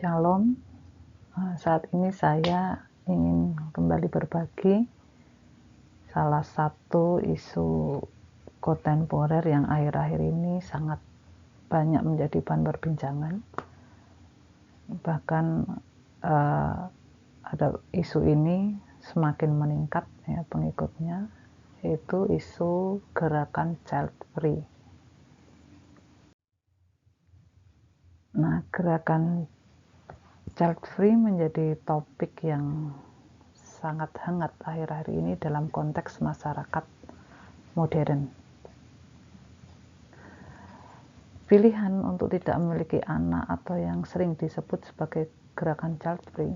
Shalom, saat ini saya ingin kembali berbagi salah satu isu kontemporer yang akhir-akhir ini sangat banyak menjadi bahan perbincangan. Bahkan ada isu ini semakin meningkat ya pengikutnya, yaitu isu gerakan child free. Nah, gerakan child free menjadi topik yang sangat hangat akhir-akhir ini dalam konteks masyarakat modern. Pilihan untuk tidak memiliki anak atau yang sering disebut sebagai gerakan child free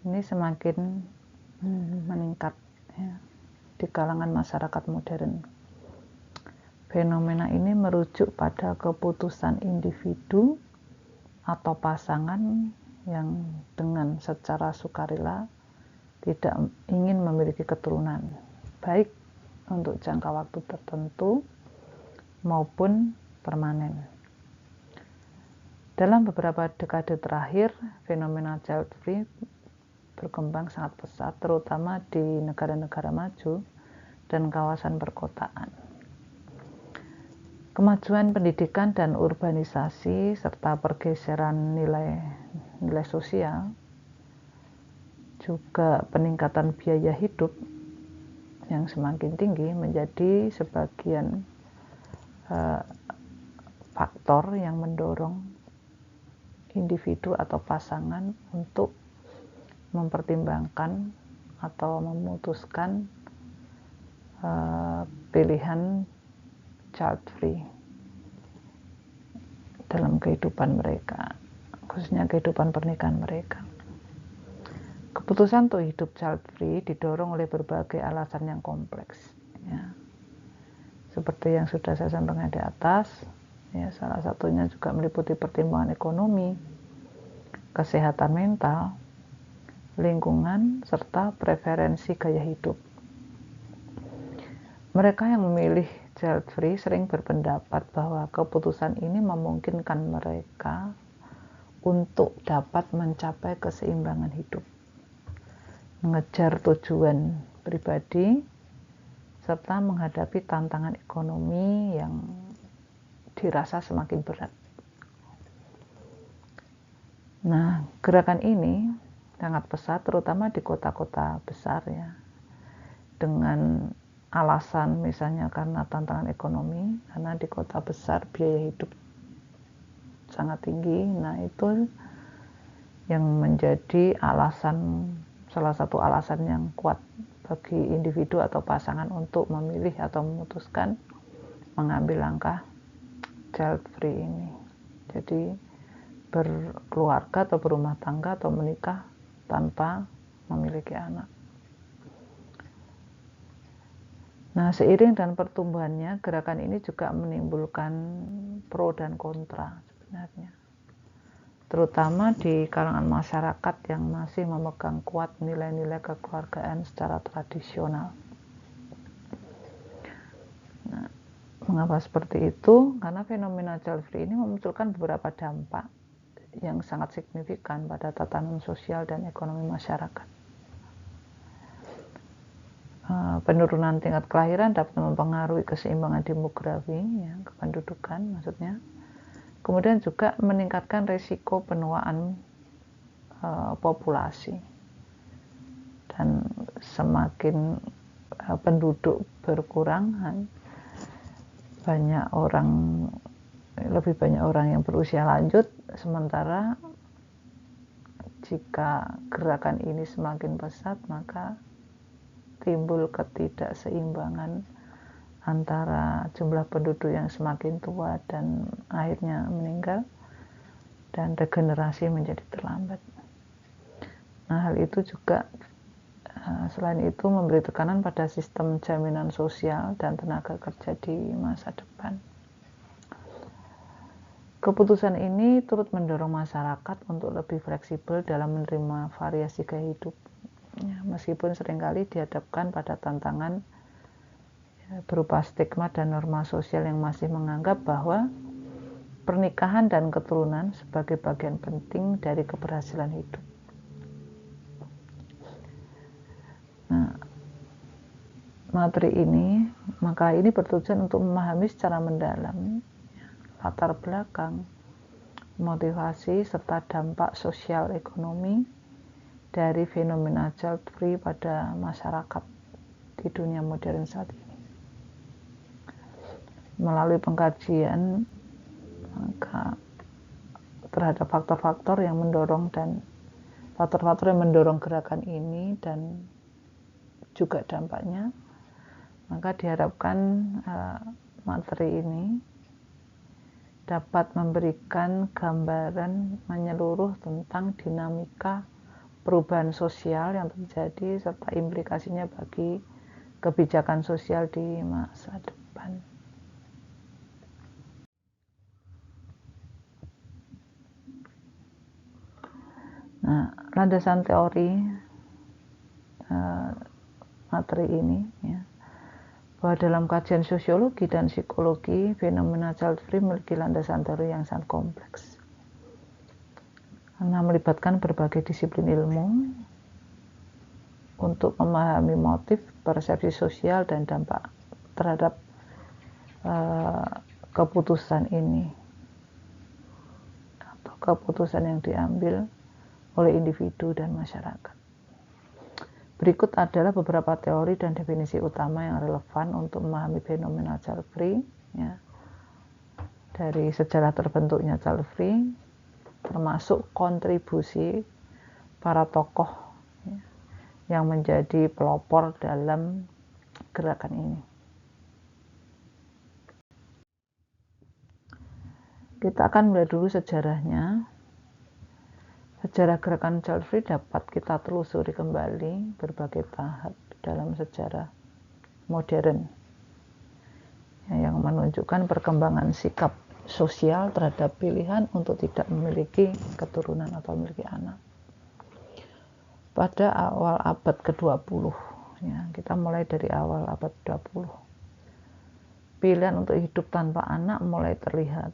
ini semakin meningkat ya, di kalangan masyarakat modern. Fenomena ini merujuk pada keputusan individu atau pasangan yang dengan secara sukarela tidak ingin memiliki keturunan, baik untuk jangka waktu tertentu maupun permanen. Dalam beberapa dekade terakhir, fenomena child free berkembang sangat pesat, terutama di negara-negara maju dan kawasan perkotaan. Kemajuan pendidikan dan urbanisasi serta pergeseran nilai sosial, juga peningkatan biaya hidup yang semakin tinggi menjadi sebagian faktor yang mendorong individu atau pasangan untuk mempertimbangkan atau memutuskan pilihan child free dalam kehidupan mereka, khususnya kehidupan pernikahan mereka. Keputusan untuk hidup child free didorong oleh berbagai alasan yang kompleks ya. Seperti yang sudah saya sampaikan di atas ya, salah satunya juga meliputi pertimbangan ekonomi, kesehatan mental, lingkungan, serta preferensi gaya hidup. Mereka yang memilih child free sering berpendapat bahwa keputusan ini memungkinkan mereka untuk dapat mencapai keseimbangan hidup, mengejar tujuan pribadi, serta menghadapi tantangan ekonomi yang dirasa semakin berat. Nah, gerakan ini sangat pesat, terutama di kota-kota besar ya, dengan alasan misalnya karena tantangan ekonomi, karena di kota besar biaya hidup sangat tinggi. Nah, itu yang menjadi salah satu alasan yang kuat bagi individu atau pasangan untuk memilih atau memutuskan mengambil langkah child free ini. Jadi berkeluarga atau berumah tangga atau menikah tanpa memiliki anak. Nah, seiring dan pertumbuhannya, gerakan ini juga menimbulkan pro dan kontra sebenarnya. Terutama di kalangan masyarakat yang masih memegang kuat nilai-nilai kekeluargaan secara tradisional. Nah, mengapa seperti itu? Karena fenomena child free ini memunculkan beberapa dampak yang sangat signifikan pada tatanan sosial dan ekonomi masyarakat. Penurunan tingkat kelahiran dapat mempengaruhi keseimbangan demografi ya, kependudukan maksudnya. Kemudian juga meningkatkan risiko penuaan populasi, dan semakin penduduk berkurang, lebih banyak orang yang berusia lanjut, sementara jika gerakan ini semakin pesat, maka timbul ketidakseimbangan antara jumlah penduduk yang semakin tua dan akhirnya meninggal, dan regenerasi menjadi terlambat. Nah, hal itu juga selain itu memberi tekanan pada sistem jaminan sosial dan tenaga kerja di masa depan. Keputusan ini turut mendorong masyarakat untuk lebih fleksibel dalam menerima variasi gaya hidup. Ya, meskipun seringkali dihadapkan pada tantangan berupa stigma dan norma sosial yang masih menganggap bahwa pernikahan dan keturunan sebagai bagian penting dari keberhasilan hidup. Nah, materi ini, maka ini bertujuan untuk memahami secara mendalam latar belakang, motivasi, serta dampak sosial ekonomi dari fenomena child free pada masyarakat di dunia modern saat ini. Melalui pengkajian maka terhadap faktor-faktor yang mendorong gerakan ini dan juga dampaknya, maka diharapkan materi ini dapat memberikan gambaran menyeluruh tentang dinamika perubahan sosial yang terjadi serta implikasinya bagi kebijakan sosial di masa depan. Nah, landasan teori materi ini ya, bahwa dalam kajian sosiologi dan psikologi fenomena child free memiliki landasan teori yang sangat kompleks karena melibatkan berbagai disiplin ilmu untuk memahami motif, persepsi sosial, dan dampak terhadap keputusan ini atau keputusan yang diambil oleh individu dan masyarakat. Berikut adalah beberapa teori dan definisi utama yang relevan untuk memahami fenomena child free ya. Dari sejarah terbentuknya child free, termasuk kontribusi para tokoh ya, yang menjadi pelopor dalam gerakan ini. Kita akan melihat dulu sejarahnya. Sejarah gerakan child free dapat kita telusuri kembali berbagai tahap dalam sejarah modern yang menunjukkan perkembangan sikap sosial terhadap pilihan untuk tidak memiliki keturunan atau memiliki anak. Pada awal abad ke-20, ya, kita mulai dari awal abad 20, pilihan untuk hidup tanpa anak mulai terlihat,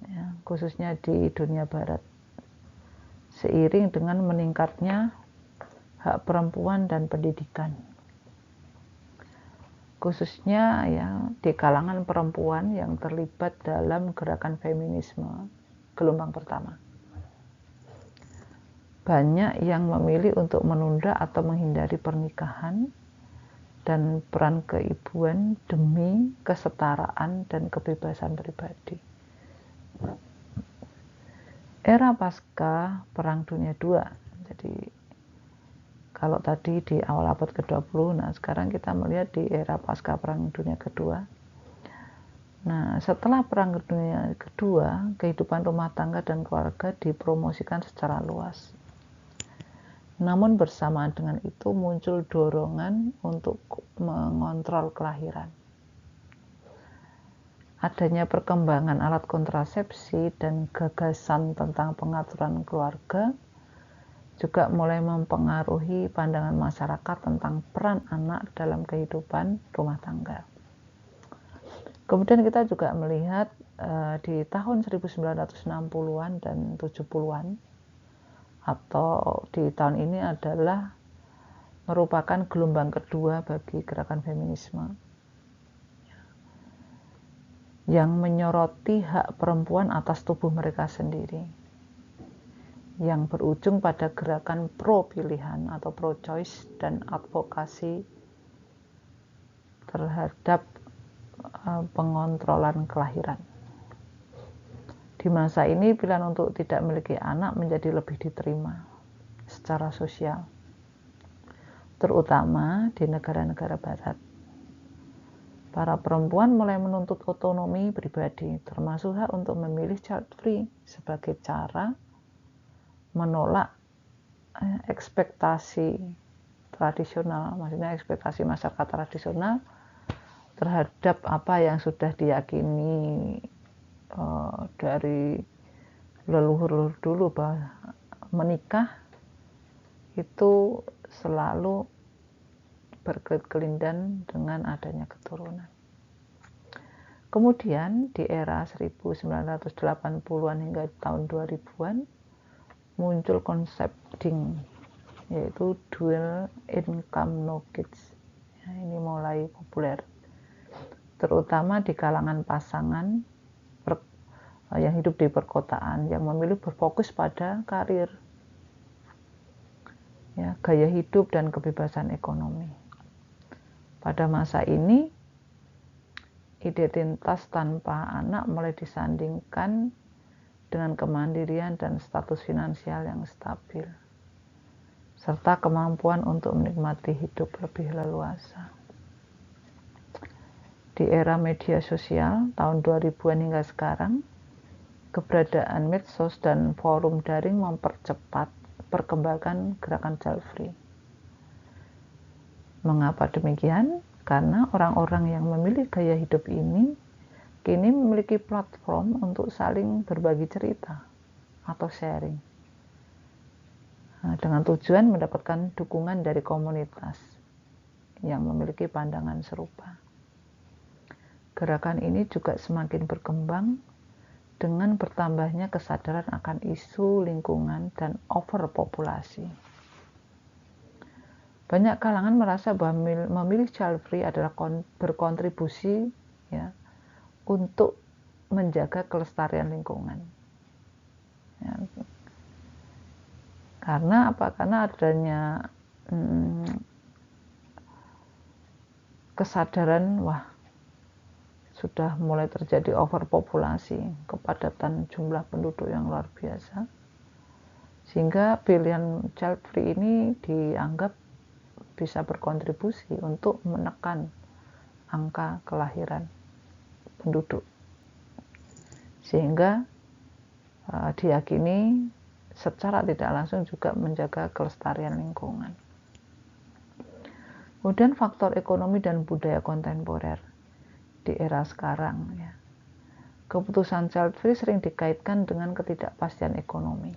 ya, khususnya di dunia barat. Seiring dengan meningkatnya hak perempuan dan pendidikan, khususnya ya di kalangan perempuan yang terlibat dalam gerakan feminisme gelombang pertama. Banyak yang memilih untuk menunda atau menghindari pernikahan dan peran keibuan demi kesetaraan dan kebebasan pribadi. Era pasca Perang Dunia II, jadi kalau tadi di awal abad ke-20, nah sekarang kita melihat di era pasca Perang Dunia Kedua. Nah, setelah Perang Dunia Kedua, kehidupan rumah tangga dan keluarga dipromosikan secara luas. Namun bersamaan dengan itu muncul dorongan untuk mengontrol kelahiran. Adanya perkembangan alat kontrasepsi dan gagasan tentang pengaturan keluarga juga mulai mempengaruhi pandangan masyarakat tentang peran anak dalam kehidupan rumah tangga. Kemudian kita juga melihat di tahun 1960-an dan 70-an atau di tahun ini adalah merupakan gelombang kedua bagi gerakan feminisme yang menyoroti hak perempuan atas tubuh mereka sendiri, yang berujung pada gerakan pro-pilihan atau pro-choice dan advokasi terhadap pengontrolan kelahiran. Di masa ini pilihan untuk tidak memiliki anak menjadi lebih diterima secara sosial, terutama di negara-negara barat. Para perempuan mulai menuntut otonomi pribadi, termasuk hak untuk memilih child free sebagai cara menolak ekspektasi tradisional, maksudnya ekspektasi masyarakat tradisional terhadap apa yang sudah diyakini dari leluhur dulu, bahwa menikah itu selalu berkelindan dengan adanya keturunan. Kemudian di era 1980-an hingga tahun 2000-an muncul konsep DING, yaitu dual income no kids. Ya, ini mulai populer, terutama di kalangan pasangan yang hidup di perkotaan yang memilih berfokus pada karir, ya, gaya hidup dan kebebasan ekonomi. Pada masa ini, identitas tanpa anak mulai disandingkan dengan kemandirian dan status finansial yang stabil, serta kemampuan untuk menikmati hidup lebih leluasa. Di era media sosial tahun 2000-an hingga sekarang, keberadaan medsos dan forum daring mempercepat perkembangan gerakan child free. Mengapa demikian? Karena orang-orang yang memilih gaya hidup ini kini memiliki platform untuk saling berbagi cerita atau sharing, dengan tujuan mendapatkan dukungan dari komunitas yang memiliki pandangan serupa. Gerakan ini juga semakin berkembang dengan bertambahnya kesadaran akan isu lingkungan dan overpopulasi. Banyak kalangan merasa bahwa memilih child free adalah berkontribusi, ya, untuk menjaga kelestarian lingkungan. Ya. Karena apa? Karena adanya kesadaran, sudah mulai terjadi overpopulasi, kepadatan jumlah penduduk yang luar biasa, sehingga pilihan child free ini dianggap bisa berkontribusi untuk menekan angka kelahiran penduduk, sehingga diyakini secara tidak langsung juga menjaga kelestarian lingkungan. Kemudian faktor ekonomi dan budaya kontemporer di era sekarang, ya. Keputusan child free sering dikaitkan dengan ketidakpastian ekonomi,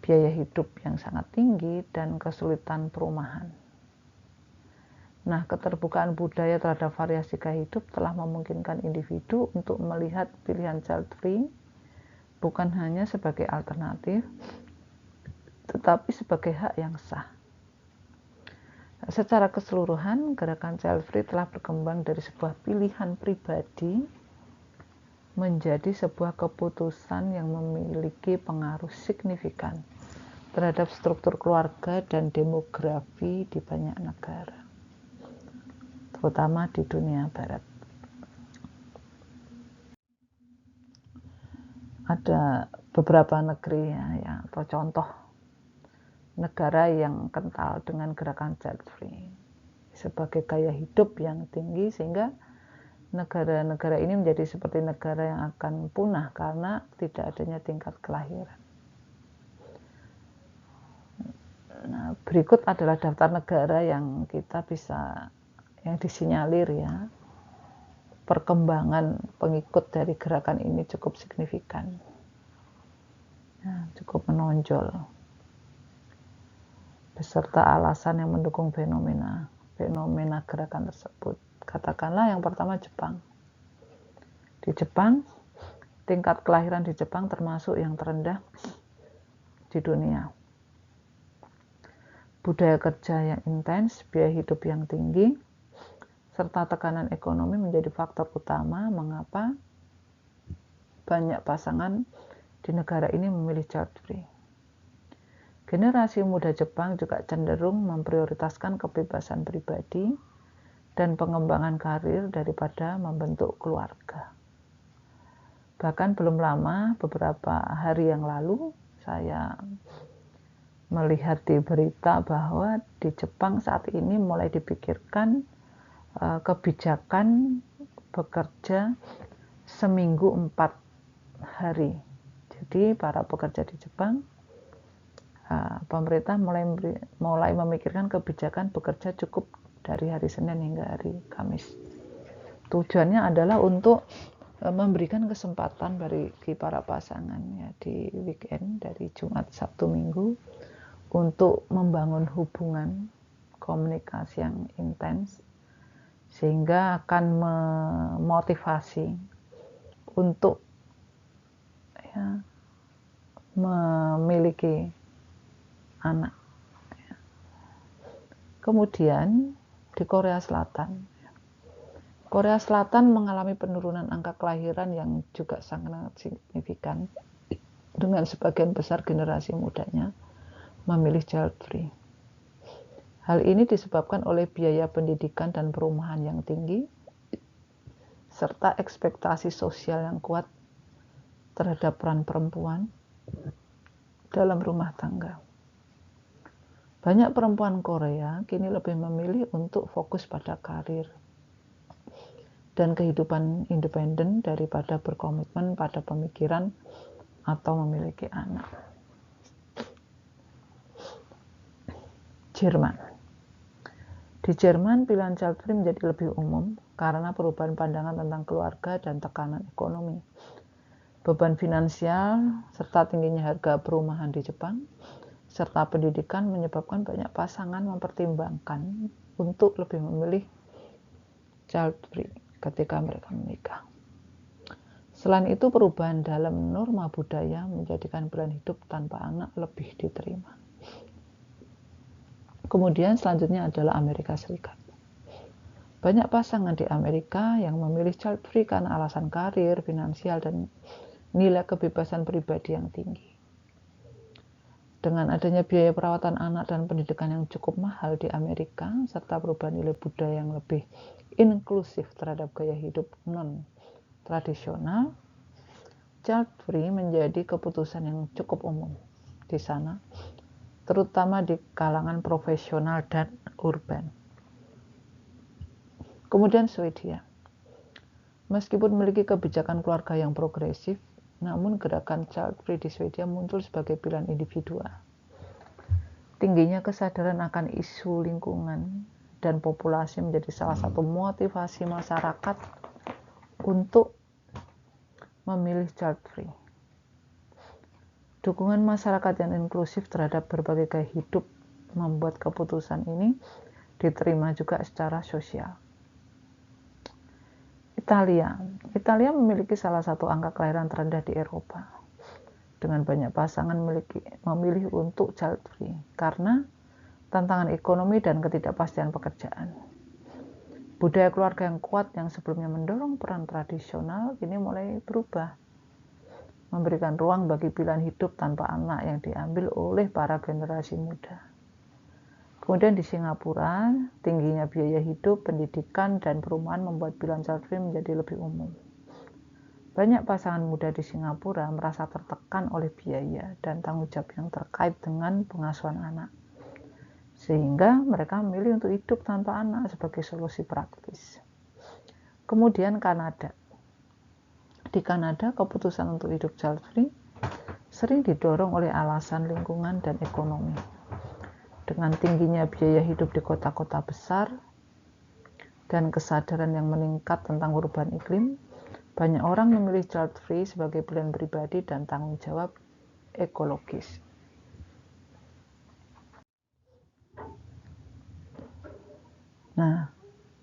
biaya hidup yang sangat tinggi, dan kesulitan perumahan. Nah, keterbukaan budaya terhadap variasi gaya hidup telah memungkinkan individu untuk melihat pilihan child free bukan hanya sebagai alternatif, tetapi sebagai hak yang sah. Secara keseluruhan, gerakan child free telah berkembang dari sebuah pilihan pribadi menjadi sebuah keputusan yang memiliki pengaruh signifikan terhadap struktur keluarga dan demografi di banyak negara, terutama di dunia barat. Ada beberapa negeri, ya, atau contoh negara yang kental dengan gerakan child free sebagai gaya hidup yang tinggi, sehingga negara-negara ini menjadi seperti negara yang akan punah karena tidak adanya tingkat kelahiran. Nah, berikut adalah daftar negara yang kita bisa, yang disinyalir, ya, perkembangan pengikut dari gerakan ini cukup signifikan, ya, cukup menonjol, beserta alasan yang mendukung fenomena gerakan tersebut. Katakanlah yang pertama Jepang. Di Jepang, tingkat kelahiran di Jepang termasuk yang terendah di dunia. Budaya kerja yang intens, biaya hidup yang tinggi, serta tekanan ekonomi menjadi faktor utama mengapa banyak pasangan di negara ini memilih child free. Generasi muda Jepang juga cenderung memprioritaskan kebebasan pribadi dan pengembangan karir daripada membentuk keluarga. Bahkan belum lama, beberapa hari yang lalu, saya melihat di berita bahwa di Jepang saat ini mulai dipikirkan kebijakan bekerja seminggu 4 hari. Jadi para pekerja di Jepang, pemerintah mulai memikirkan kebijakan bekerja cukup dari hari Senin hingga hari Kamis. Tujuannya adalah untuk memberikan kesempatan bagi para pasangan, ya, di weekend dari Jumat, Sabtu, Minggu untuk membangun hubungan komunikasi yang intens, sehingga akan memotivasi untuk ya, memiliki anak. Kemudian di Korea Selatan mengalami penurunan angka kelahiran yang juga sangat signifikan, dengan sebagian besar generasi mudanya memilih child free. Hal ini disebabkan oleh biaya pendidikan dan perumahan yang tinggi, serta ekspektasi sosial yang kuat terhadap peran perempuan dalam rumah tangga. Banyak perempuan Korea kini lebih memilih untuk fokus pada karir dan kehidupan independen daripada berkomitmen pada pemikiran atau memiliki anak. Jerman. Di Jerman, pilihan child free menjadi lebih umum karena perubahan pandangan tentang keluarga dan tekanan ekonomi. Beban finansial serta tingginya harga perumahan di Jepang serta pendidikan menyebabkan banyak pasangan mempertimbangkan untuk lebih memilih child free ketika mereka menikah. Selain itu, perubahan dalam norma budaya menjadikan pilihan hidup tanpa anak lebih diterima. Kemudian selanjutnya adalah Amerika Serikat. Banyak pasangan di Amerika yang memilih child free karena alasan karir, finansial, dan nilai kebebasan pribadi yang tinggi. Dengan adanya biaya perawatan anak dan pendidikan yang cukup mahal di Amerika, serta perubahan nilai budaya yang lebih inklusif terhadap gaya hidup non-tradisional, child free menjadi keputusan yang cukup umum di sana, terutama di kalangan profesional dan urban. Kemudian Swedia. Meskipun memiliki kebijakan keluarga yang progresif, namun gerakan child free di Swedia muncul sebagai pilihan individual. Tingginya kesadaran akan isu lingkungan dan populasi menjadi salah satu motivasi masyarakat untuk memilih child free. Dukungan masyarakat yang inklusif terhadap berbagai gaya hidup membuat keputusan ini diterima juga secara sosial. Italia memiliki salah satu angka kelahiran terendah di Eropa, dengan banyak pasangan memilih untuk child free karena tantangan ekonomi dan ketidakpastian pekerjaan. Budaya keluarga yang kuat yang sebelumnya mendorong peran tradisional kini mulai berubah, memberikan ruang bagi pilihan hidup tanpa anak yang diambil oleh para generasi muda. Kemudian di Singapura, tingginya biaya hidup, pendidikan, dan perumahan membuat pilihan child free menjadi lebih umum. Banyak pasangan muda di Singapura merasa tertekan oleh biaya dan tanggung jawab yang terkait dengan pengasuhan anak, sehingga mereka memilih untuk hidup tanpa anak sebagai solusi praktis. Kemudian Kanada. Di Kanada, keputusan untuk hidup child free sering didorong oleh alasan lingkungan dan ekonomi. Dengan tingginya biaya hidup di kota-kota besar dan kesadaran yang meningkat tentang perubahan iklim, banyak orang memilih child free sebagai pilihan pribadi dan tanggung jawab ekologis. Nah,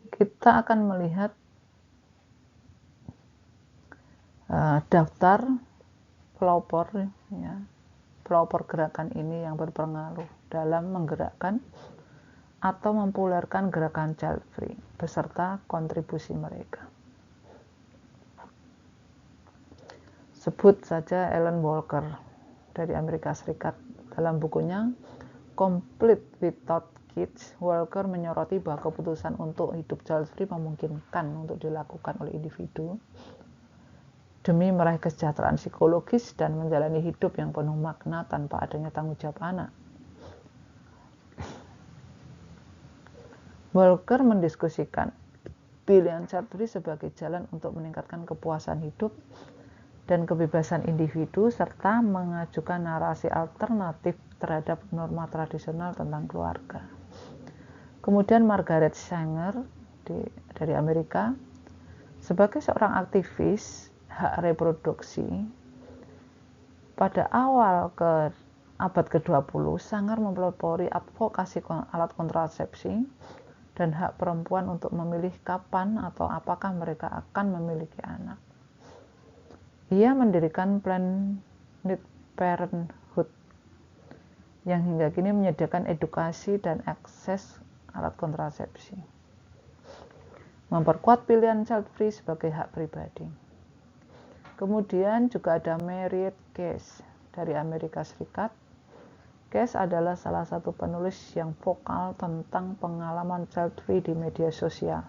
kita akan melihat daftar pelopor gerakan ini yang berpengaruh dalam menggerakkan atau mempopulerkan gerakan child free beserta kontribusi mereka. Sebut saja Ellen Walker dari Amerika Serikat. Dalam bukunya Complete Without Kids, Walker menyoroti bahwa keputusan untuk hidup child free memungkinkan untuk dilakukan oleh individu demi meraih kesejahteraan psikologis dan menjalani hidup yang penuh makna tanpa adanya tanggung jawab anak. Walker mendiskusikan pilihan child free sebagai jalan untuk meningkatkan kepuasan hidup dan kebebasan individu serta mengajukan narasi alternatif terhadap norma tradisional tentang keluarga. Kemudian Margaret Sanger dari Amerika, sebagai seorang aktivis hak reproduksi, pada awal abad ke-20, Sanger mempelopori advokasi alat kontrasepsi dan hak perempuan untuk memilih kapan atau apakah mereka akan memiliki anak. Ia mendirikan Planned Parenthood yang hingga kini menyediakan edukasi dan akses alat kontrasepsi. Memperkuat pilihan child free sebagai hak pribadi. Kemudian juga ada Mary Case dari Amerika Serikat. Case adalah salah satu penulis yang vokal tentang pengalaman child free di media sosial.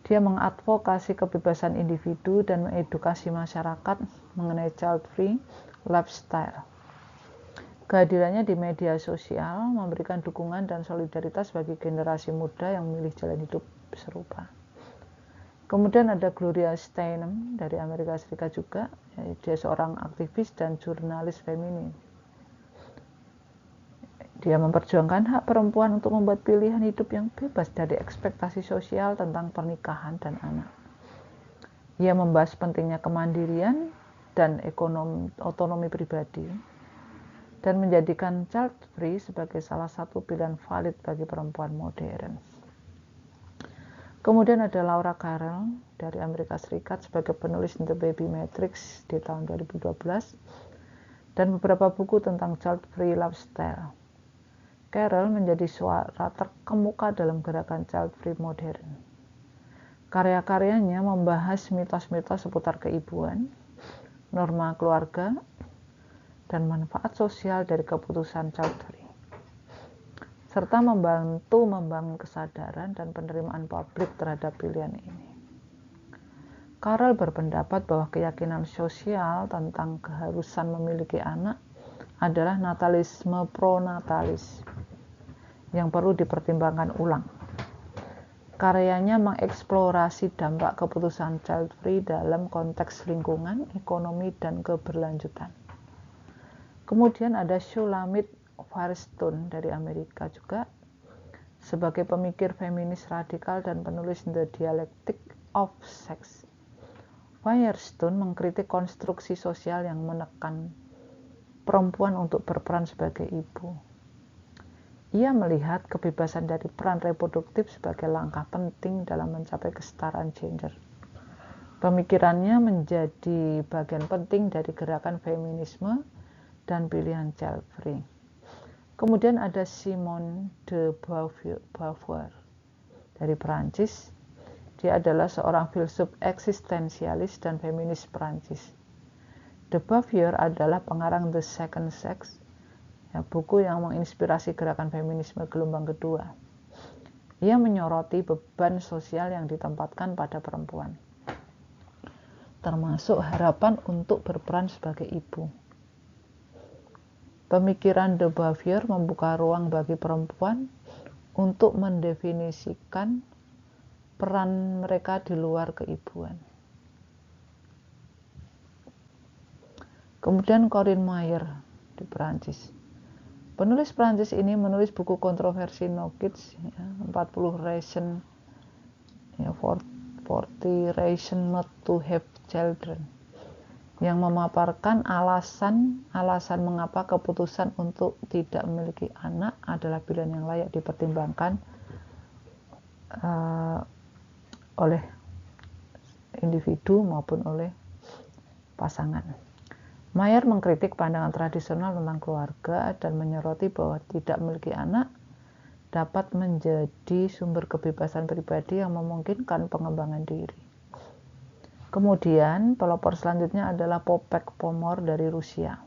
Dia mengadvokasi kebebasan individu dan mengedukasi masyarakat mengenai child free lifestyle. Kehadirannya di media sosial memberikan dukungan dan solidaritas bagi generasi muda yang memilih jalan hidup serupa. Kemudian ada Gloria Steinem dari Amerika Serikat juga. Dia seorang aktivis dan jurnalis feminis. Dia memperjuangkan hak perempuan untuk membuat pilihan hidup yang bebas dari ekspektasi sosial tentang pernikahan dan anak. Ia membahas pentingnya kemandirian dan otonomi pribadi dan menjadikan child free sebagai salah satu pilihan valid bagi perempuan modern. Kemudian ada Laura Carrel dari Amerika Serikat sebagai penulis The Baby Matrix di tahun 2012 dan beberapa buku tentang child free lifestyle. Carrel menjadi suara terkemuka dalam gerakan child free modern. Karya-karyanya membahas mitos-mitos seputar keibuan, norma keluarga, dan manfaat sosial dari keputusan child free, serta membantu membangun kesadaran dan penerimaan publik terhadap pilihan ini. Carrel berpendapat bahwa keyakinan sosial tentang keharusan memiliki anak adalah natalisme pronatalis yang perlu dipertimbangkan ulang. Karyanya mengeksplorasi dampak keputusan child free dalam konteks lingkungan, ekonomi, dan keberlanjutan. Kemudian ada Shulamit Firestone dari Amerika juga sebagai pemikir feminis radikal dan penulis The Dialectic of Sex. Firestone mengkritik konstruksi sosial yang menekan perempuan untuk berperan sebagai ibu. Ia melihat kebebasan dari peran reproduktif sebagai langkah penting dalam mencapai kesetaraan gender. Pemikirannya menjadi bagian penting dari gerakan feminisme dan pilihan child free. Kemudian ada Simone de Beauvoir dari Perancis. Dia adalah seorang filsuf eksistensialis dan feminis Perancis. De Beauvoir adalah pengarang The Second Sex, buku yang menginspirasi gerakan feminisme gelombang kedua. Ia menyoroti beban sosial yang ditempatkan pada perempuan, termasuk harapan untuk berperan sebagai ibu. Pemikiran De Beauvoir membuka ruang bagi perempuan untuk mendefinisikan peran mereka di luar keibuan. Kemudian Corinne Mayer di Perancis. Penulis Perancis ini menulis buku kontroversi No Kids, 40 reasons not to have children, yang memaparkan alasan mengapa keputusan untuk tidak memiliki anak adalah pilihan yang layak dipertimbangkan oleh individu maupun oleh pasangan. Mayer mengkritik pandangan tradisional tentang keluarga dan menyoroti bahwa tidak memiliki anak dapat menjadi sumber kebebasan pribadi yang memungkinkan pengembangan diri. Kemudian pelopor selanjutnya adalah Popek Pomor dari Rusia.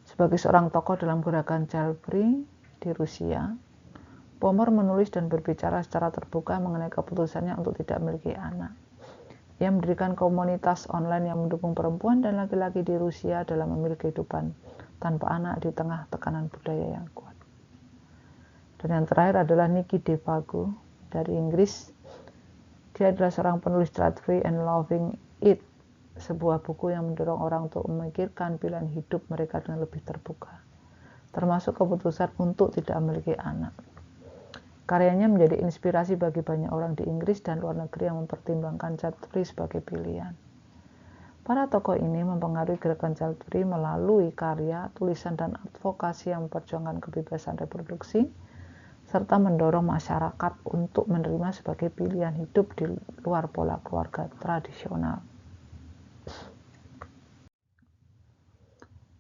Sebagai seorang tokoh dalam gerakan child free di Rusia, Pomor menulis dan berbicara secara terbuka mengenai keputusannya untuk tidak memiliki anak. Ia mendirikan komunitas online yang mendukung perempuan dan laki-laki di Rusia dalam memiliki kehidupan tanpa anak di tengah tekanan budaya yang kuat. Dan yang terakhir adalah Nikki DeVago dari Inggris. Dia adalah seorang penulis Child Free and Loving It, sebuah buku yang mendorong orang untuk memikirkan pilihan hidup mereka dengan lebih terbuka, termasuk keputusan untuk tidak memiliki anak. Karyanya menjadi inspirasi bagi banyak orang di Inggris dan luar negeri yang mempertimbangkan child free sebagai pilihan. Para tokoh ini mempengaruhi gerakan child free melalui karya, tulisan, dan advokasi yang memperjuangkan kebebasan reproduksi, serta mendorong masyarakat untuk menerima sebagai pilihan hidup di luar pola keluarga tradisional.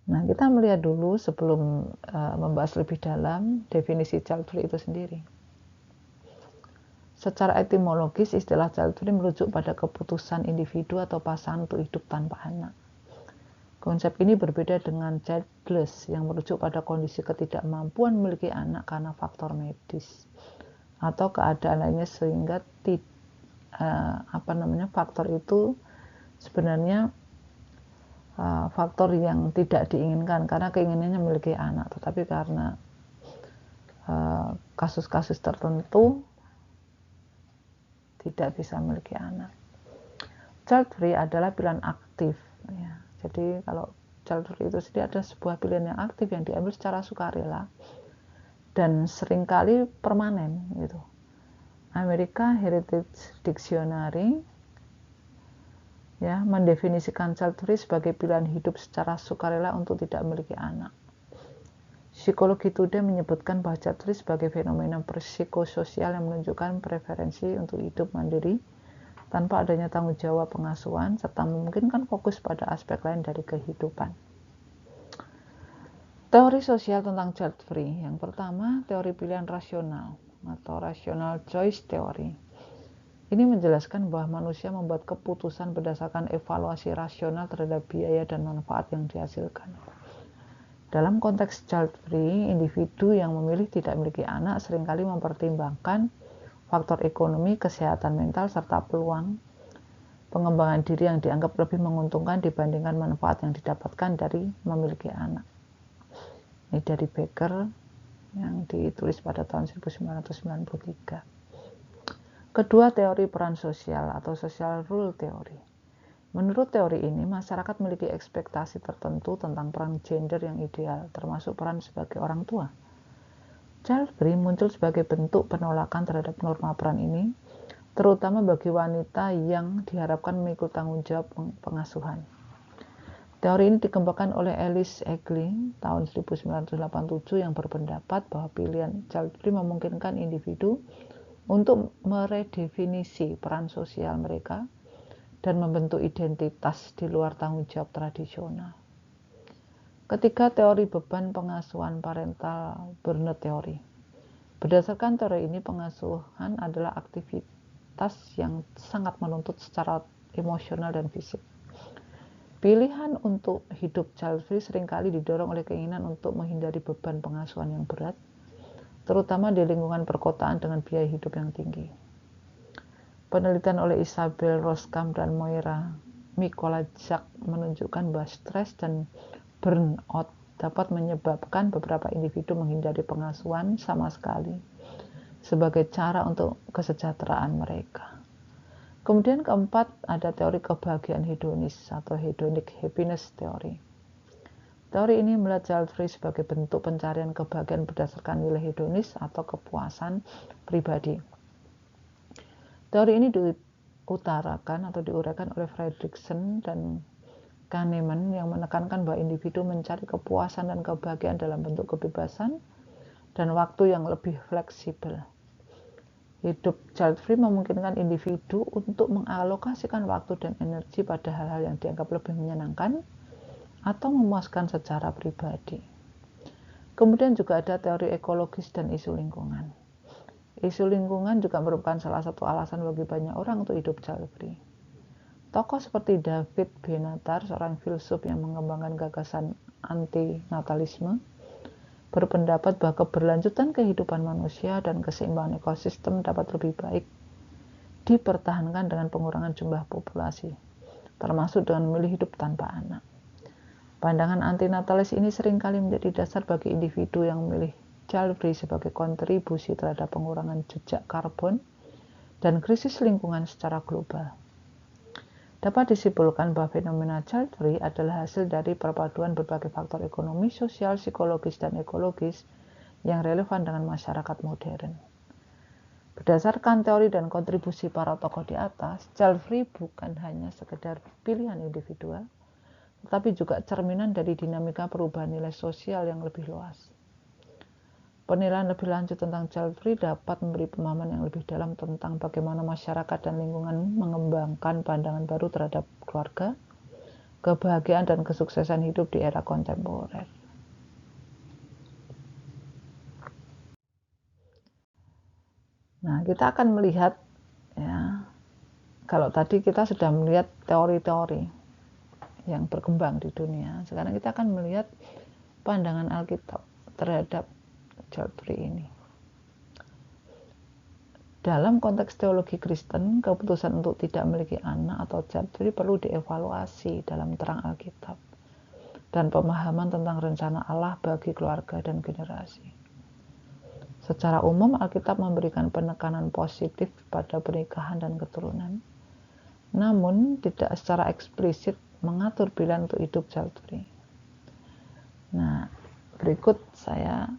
Nah, kita melihat dulu sebelum membahas lebih dalam definisi child free itu sendiri. Secara etimologis, istilah child free merujuk pada keputusan individu atau pasangan untuk hidup tanpa anak. Konsep ini berbeda dengan childless yang merujuk pada kondisi ketidakmampuan memiliki anak karena faktor medis atau keadaan lainnya, sehingga faktor itu sebenarnya faktor yang tidak diinginkan karena keinginannya memiliki anak, tetapi karena kasus-kasus tertentu tidak bisa memiliki anak. Child free adalah pilihan aktif ya. Jadi kalau child free itu sendiri ada sebuah pilihan yang aktif yang diambil secara sukarela dan seringkali permanen gitu. American Heritage Dictionary ya mendefinisikan child free sebagai pilihan hidup secara sukarela untuk tidak memiliki anak. Psikologi Today menyebutkan bahwa child free sebagai fenomena psikososial yang menunjukkan preferensi untuk hidup mandiri tanpa adanya tanggung jawab pengasuhan, serta memungkinkan fokus pada aspek lain dari kehidupan. Teori sosial tentang child free. Yang pertama, teori pilihan rasional atau rational choice theory. Ini menjelaskan bahwa manusia membuat keputusan berdasarkan evaluasi rasional terhadap biaya dan manfaat yang dihasilkan. Dalam konteks child free, individu yang memilih tidak memiliki anak seringkali mempertimbangkan faktor ekonomi, kesehatan mental, serta peluang pengembangan diri yang dianggap lebih menguntungkan dibandingkan manfaat yang didapatkan dari memiliki anak. Ini dari Becker yang ditulis pada tahun 1993. Kedua, teori peran sosial atau social role theory. Menurut teori ini, masyarakat memiliki ekspektasi tertentu tentang peran gender yang ideal, termasuk peran sebagai orang tua. Child free muncul sebagai bentuk penolakan terhadap norma peran ini, terutama bagi wanita yang diharapkan memikul tanggung jawab pengasuhan. Teori ini dikembangkan oleh Alice Egling tahun 1987 yang berpendapat bahwa pilihan child free memungkinkan individu untuk meredefinisi peran sosial mereka dan membentuk identitas di luar tanggung jawab tradisional. Ketiga, teori beban pengasuhan parental burnout theory. Berdasarkan teori ini, pengasuhan adalah aktivitas yang sangat menuntut secara emosional dan fisik. Pilihan untuk hidup child free seringkali didorong oleh keinginan untuk menghindari beban pengasuhan yang berat, terutama di lingkungan perkotaan dengan biaya hidup yang tinggi. Penelitian oleh Isabel Roskam dan Moira Mikolajczak menunjukkan bahwa stres dan burnout dapat menyebabkan beberapa individu menghindari pengasuhan sama sekali sebagai cara untuk kesejahteraan mereka. Kemudian keempat, ada teori kebahagiaan hedonis atau hedonic happiness theory. Teori ini melihat child free sebagai bentuk pencarian kebahagiaan berdasarkan nilai hedonis atau kepuasan pribadi. Teori ini diuraikan oleh Fredrickson dan Kahneman yang menekankan bahwa individu mencari kepuasan dan kebahagiaan dalam bentuk kebebasan dan waktu yang lebih fleksibel. Hidup child free memungkinkan individu untuk mengalokasikan waktu dan energi pada hal-hal yang dianggap lebih menyenangkan atau memuaskan secara pribadi. Kemudian juga ada teori ekologis dan isu lingkungan. Isu lingkungan juga merupakan salah satu alasan bagi banyak orang untuk hidup child free. Tokoh seperti David Benatar, seorang filsuf yang mengembangkan gagasan anti-natalisme, berpendapat bahwa keberlanjutan kehidupan manusia dan keseimbangan ekosistem dapat lebih baik dipertahankan dengan pengurangan jumlah populasi, termasuk dengan memilih hidup tanpa anak. Pandangan antinatalis ini seringkali menjadi dasar bagi individu yang memilih child free sebagai kontribusi terhadap pengurangan jejak karbon dan krisis lingkungan secara global. Dapat disimpulkan bahwa fenomena child free adalah hasil dari perpaduan berbagai faktor ekonomi, sosial, psikologis, dan ekologis yang relevan dengan masyarakat modern. Berdasarkan teori dan kontribusi para tokoh di atas, child free bukan hanya sekedar pilihan individual, tetapi juga cerminan dari dinamika perubahan nilai sosial yang lebih luas. Penilaian lebih lanjut tentang child free dapat memberi pemahaman yang lebih dalam tentang bagaimana masyarakat dan lingkungan mengembangkan pandangan baru terhadap keluarga, kebahagiaan, dan kesuksesan hidup di era kontemporer. Nah, kita akan melihat, ya, kalau tadi kita sudah melihat teori-teori yang berkembang di dunia, sekarang kita akan melihat pandangan Alkitab terhadap child free ini. Dalam konteks teologi Kristen, keputusan untuk tidak memiliki anak atau child free perlu dievaluasi dalam terang Alkitab dan pemahaman tentang rencana Allah bagi keluarga dan generasi. Secara umum, Alkitab memberikan penekanan positif pada pernikahan dan keturunan, namun tidak secara eksplisit mengatur pilihan untuk hidup child free. Nah, berikut saya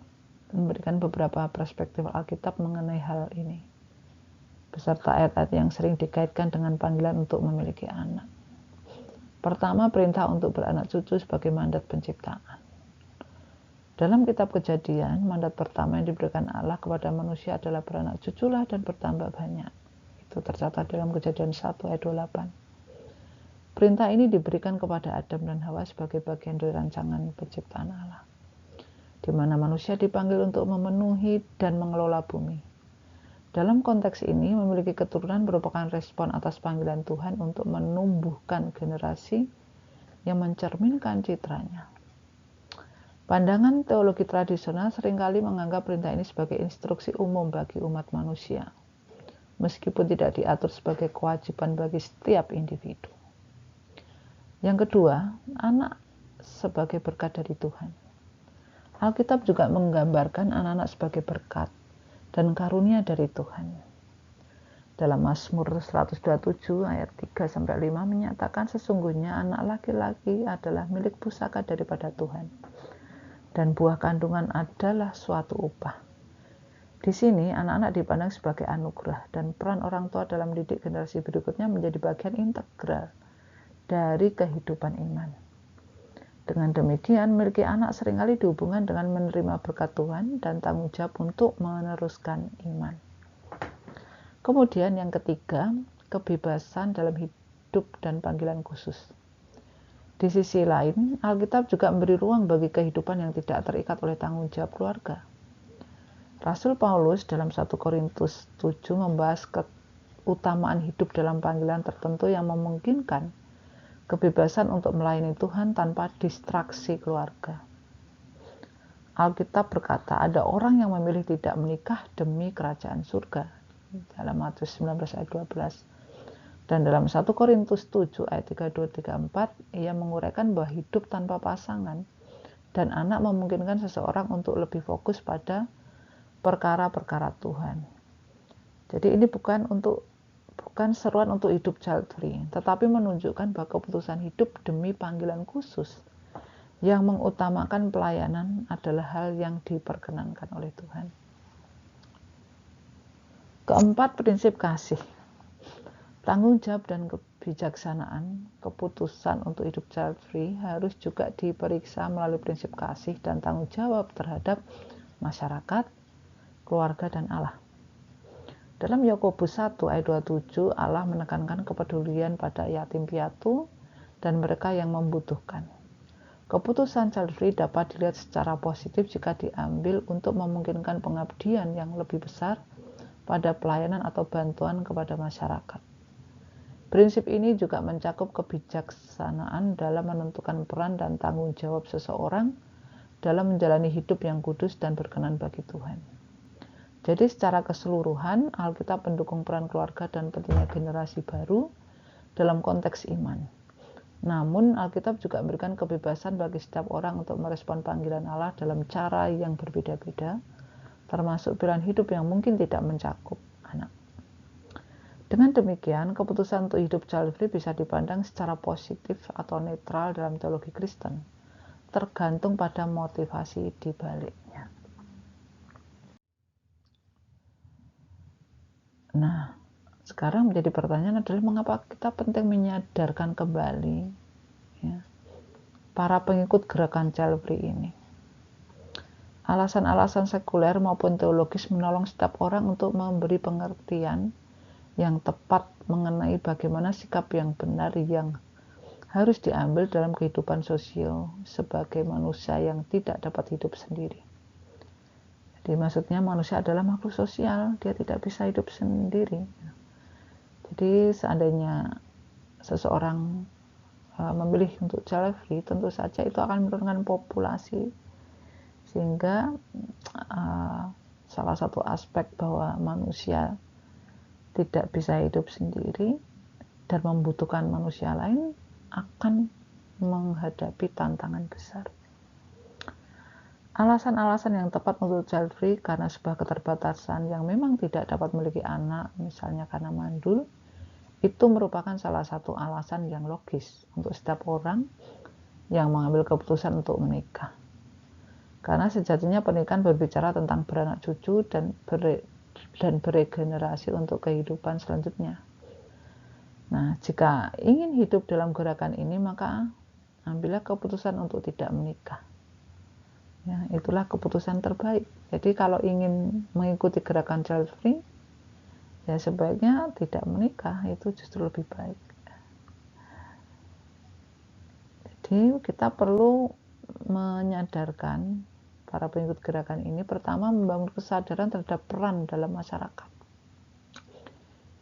memberikan beberapa perspektif Alkitab mengenai hal ini, beserta ayat-ayat yang sering dikaitkan dengan panggilan untuk memiliki anak. Pertama, perintah untuk beranak cucu sebagai mandat penciptaan. Dalam kitab Kejadian, mandat pertama yang diberikan Allah kepada manusia adalah beranak cuculah dan bertambah banyak. Itu tercatat dalam Kejadian 1 ayat 28. Perintah ini diberikan kepada Adam dan Hawa sebagai bagian dari rancangan penciptaan Allah, di mana manusia dipanggil untuk memenuhi dan mengelola bumi. Dalam konteks ini, memiliki keturunan merupakan respon atas panggilan Tuhan untuk menumbuhkan generasi yang mencerminkan citranya. Pandangan teologi tradisional seringkali menganggap perintah ini sebagai instruksi umum bagi umat manusia, meskipun tidak diatur sebagai kewajiban bagi setiap individu. Yang kedua, anak sebagai berkat dari Tuhan. Alkitab juga menggambarkan anak-anak sebagai berkat dan karunia dari Tuhan. Dalam Mazmur 127 ayat 3-5 menyatakan sesungguhnya anak laki-laki adalah milik pusaka daripada Tuhan, dan buah kandungan adalah suatu upah. Di sini anak-anak dipandang sebagai anugerah, dan peran orang tua dalam mendidik generasi berikutnya menjadi bagian integral dari kehidupan iman. Dengan demikian, memiliki anak seringkali dihubungkan dengan menerima berkat Tuhan dan tanggung jawab untuk meneruskan iman. Kemudian yang ketiga, kebebasan dalam hidup dan panggilan khusus. Di sisi lain, Alkitab juga memberi ruang bagi kehidupan yang tidak terikat oleh tanggung jawab keluarga. Rasul Paulus dalam 1 Korintus 7 membahas keutamaan hidup dalam panggilan tertentu yang memungkinkan kebebasan untuk melayani Tuhan tanpa distraksi keluarga. Alkitab berkata, ada orang yang memilih tidak menikah demi kerajaan surga, dalam Matius 19 ayat 12. Dan dalam 1 Korintus 7 ayat 32-34, ia menguraikan bahwa hidup tanpa pasangan dan anak memungkinkan seseorang untuk lebih fokus pada perkara-perkara Tuhan. Jadi ini bukan seruan untuk hidup child free, tetapi menunjukkan bahwa keputusan hidup demi panggilan khusus yang mengutamakan pelayanan adalah hal yang diperkenankan oleh Tuhan. Keempat, prinsip kasih. Tanggung jawab dan kebijaksanaan keputusan untuk hidup child free harus juga diperiksa melalui prinsip kasih dan tanggung jawab terhadap masyarakat, keluarga, dan Allah. Dalam Yakobus 1 ayat 27, Allah menekankan kepedulian pada yatim piatu dan mereka yang membutuhkan. Keputusan child free dapat dilihat secara positif jika diambil untuk memungkinkan pengabdian yang lebih besar pada pelayanan atau bantuan kepada masyarakat. Prinsip ini juga mencakup kebijaksanaan dalam menentukan peran dan tanggung jawab seseorang dalam menjalani hidup yang kudus dan berkenan bagi Tuhan. Jadi secara keseluruhan, Alkitab mendukung peran keluarga dan pentingnya generasi baru dalam konteks iman. Namun, Alkitab juga memberikan kebebasan bagi setiap orang untuk merespon panggilan Allah dalam cara yang berbeda-beda, termasuk pilihan hidup yang mungkin tidak mencakup anak. Dengan demikian, keputusan untuk hidup child free bisa dipandang secara positif atau netral dalam teologi Kristen, tergantung pada motivasi di baliknya. Nah, sekarang menjadi pertanyaan adalah mengapa kita penting menyadarkan kembali para pengikut gerakan child free ini. alasan-alasan sekuler maupun teologis menolong setiap orang untuk memberi pengertian yang tepat mengenai bagaimana sikap yang benar yang harus diambil dalam kehidupan sosial sebagai manusia yang tidak dapat hidup sendiri. Jadi maksudnya manusia adalah makhluk sosial, dia tidak bisa hidup sendiri. Jadi seandainya seseorang memilih untuk child free, tentu saja itu akan menurunkan populasi, sehingga salah satu aspek bahwa manusia tidak bisa hidup sendiri dan membutuhkan manusia lain akan menghadapi tantangan besar. Alasan-alasan yang tepat untuk child free karena sebuah keterbatasan yang memang tidak dapat memiliki anak, misalnya karena mandul, itu merupakan salah satu alasan yang logis untuk setiap orang yang mengambil keputusan untuk menikah. Karena sejatinya pernikahan berbicara tentang beranak cucu dan beregenerasi untuk kehidupan selanjutnya. Nah, jika ingin hidup dalam gerakan ini, maka ambillah keputusan untuk tidak menikah. Ya, itulah keputusan terbaik. Jadi kalau ingin mengikuti gerakan child free, ya sebaiknya tidak menikah, itu justru lebih baik. Jadi kita perlu menyadarkan para pengikut gerakan ini, pertama membangun kesadaran terhadap peran dalam masyarakat.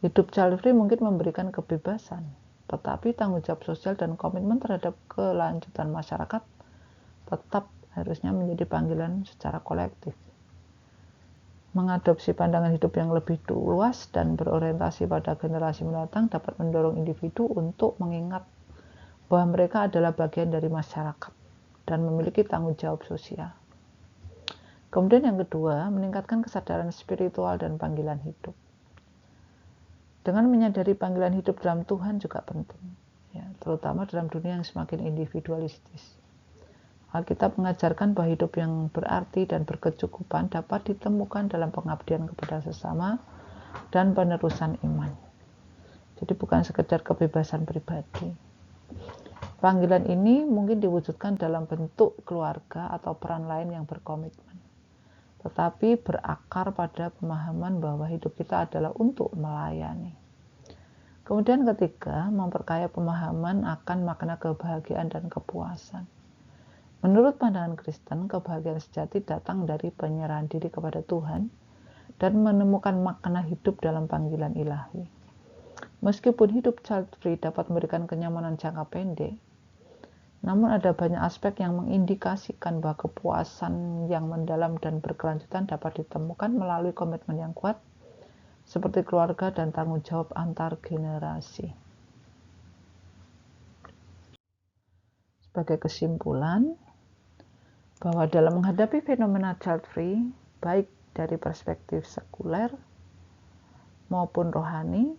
Hidup child free mungkin memberikan kebebasan, tetapi tanggung jawab sosial dan komitmen terhadap kelanjutan masyarakat tetap harusnya menjadi panggilan secara kolektif. Mengadopsi pandangan hidup yang lebih luas dan berorientasi pada generasi mendatang dapat mendorong individu untuk mengingat bahwa mereka adalah bagian dari masyarakat dan memiliki tanggung jawab sosial. Kemudian yang kedua, meningkatkan kesadaran spiritual dan panggilan hidup. Dengan menyadari panggilan hidup dalam Tuhan juga penting, ya, terutama dalam dunia yang semakin individualistis. Alkitab mengajarkan bahwa hidup yang berarti dan berkecukupan dapat ditemukan dalam pengabdian kepada sesama dan penerusan iman. Jadi bukan sekedar kebebasan pribadi. Panggilan ini mungkin diwujudkan dalam bentuk keluarga atau peran lain yang berkomitmen, tetapi berakar pada pemahaman bahwa hidup kita adalah untuk melayani. Kemudian ketiga, memperkaya pemahaman akan makna kebahagiaan dan kepuasan. Menurut pandangan Kristen, kebahagiaan sejati datang dari penyerahan diri kepada Tuhan dan menemukan makna hidup dalam panggilan ilahi. Meskipun hidup child free dapat memberikan kenyamanan jangka pendek, namun ada banyak aspek yang mengindikasikan bahwa kepuasan yang mendalam dan berkelanjutan dapat ditemukan melalui komitmen yang kuat, seperti keluarga dan tanggung jawab antar generasi. Sebagai kesimpulan, bahwa dalam menghadapi fenomena child free, baik dari perspektif sekuler maupun rohani,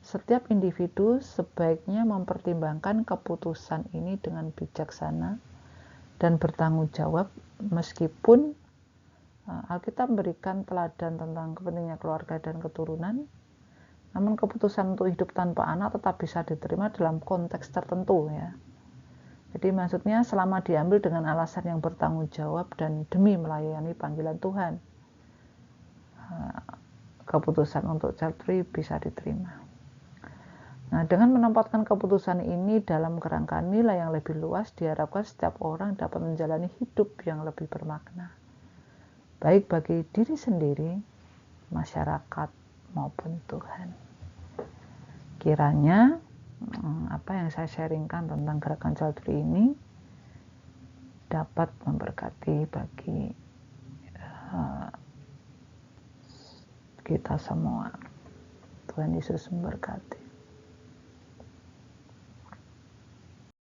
setiap individu sebaiknya mempertimbangkan keputusan ini dengan bijaksana dan bertanggung jawab, meskipun Alkitab memberikan teladan tentang kepentingan keluarga dan keturunan, namun keputusan untuk hidup tanpa anak tetap bisa diterima dalam konteks tertentu, ya. Jadi maksudnya selama diambil dengan alasan yang bertanggung jawab dan demi melayani panggilan Tuhan, keputusan untuk child free bisa diterima. Nah, dengan menempatkan keputusan ini dalam kerangka nilai yang lebih luas, diharapkan setiap orang dapat menjalani hidup yang lebih bermakna, baik bagi diri sendiri, masyarakat, maupun Tuhan. Kiranya apa yang saya sharingkan tentang gerakan child free ini dapat memberkati bagi kita semua. Tuhan Yesus memberkati.